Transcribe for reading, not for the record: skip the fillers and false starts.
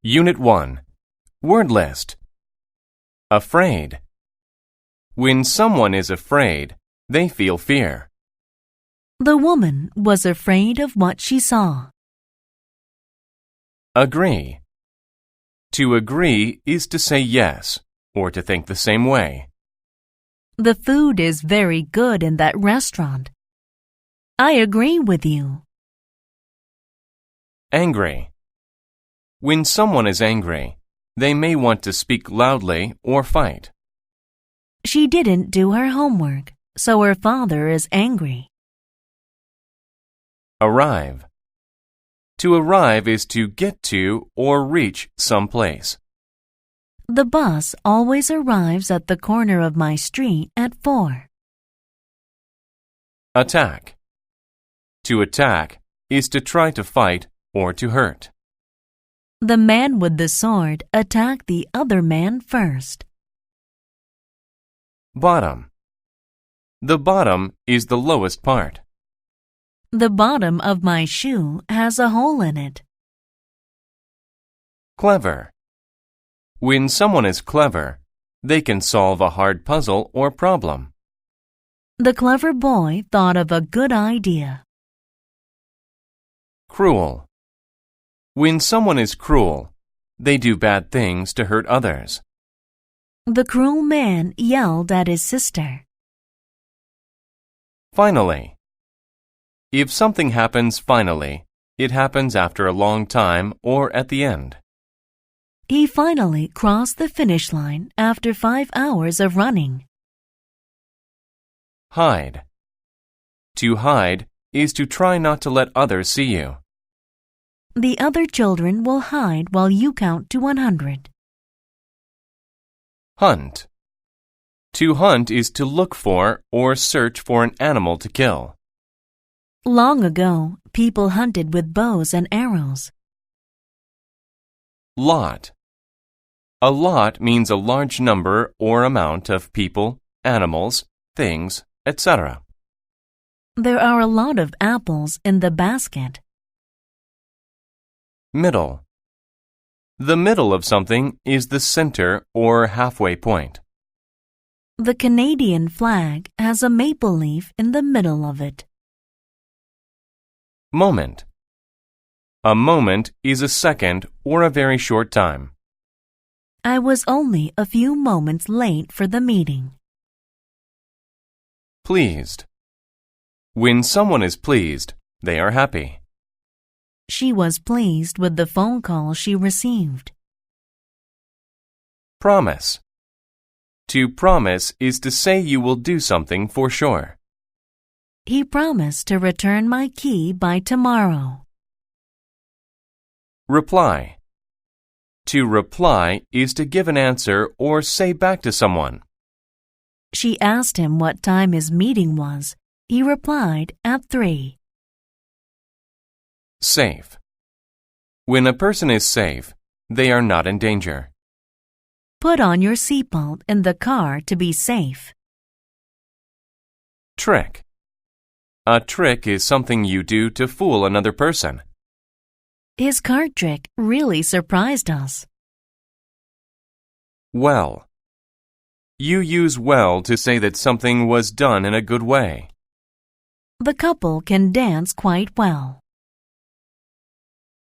Unit 1. Word list. Afraid. When someone is afraid, they feel fear. The woman was afraid of what she saw. Agree. To agree is to say yes, or to think the same way. The food is very good in that restaurant. I agree with you. Angry. When someone is angry, they may want to speak loudly or fight. She didn't do her homework, so her father is angry. Arrive. To arrive is to get to or reach some place. The bus always arrives at the corner of my street at 4. Attack. To attack is to try to fight or to hurt. The man with the sword attacked the other man first. Bottom. The bottom is the lowest part. The bottom of my shoe has a hole in it. Clever. When someone is clever, they can solve a hard puzzle or problem. The clever boy thought of a good idea. Cruel. When someone is cruel, they do bad things to hurt others. The cruel man yelled at his sister. Finally. If something happens finally, it happens after a long time or at the end. He finally crossed the finish line after 5 hours of running. Hide. To hide is to try not to let others see you. The other children will hide while you count to 100. Hunt. To hunt is to look for or search for an animal to kill. Long ago, people hunted with bows and arrows. Lot. A lot means a large number or amount of people, animals, things, etc. There are a lot of apples in the basket. Middle. The middle of something is the center or halfway point. The Canadian flag has a maple leaf in the middle of it. Moment. A moment is a second or a very short time. I was only a few moments late for the meeting. Pleased. When someone is pleased, they are happy. She was pleased with the phone call she received. Promise. To promise is to say you will do something for sure. He promised to return my key by tomorrow. Reply. To reply is to give an answer or say back to someone. She asked him what time his meeting was. He replied at 3. Safe. When a person is safe, they are not in danger. Put on your seatbelt in the car to be safe. Trick. A trick is something you do to fool another person. His card trick really surprised us. Well. You use well to say that something was done in a good way. The couple can dance quite well.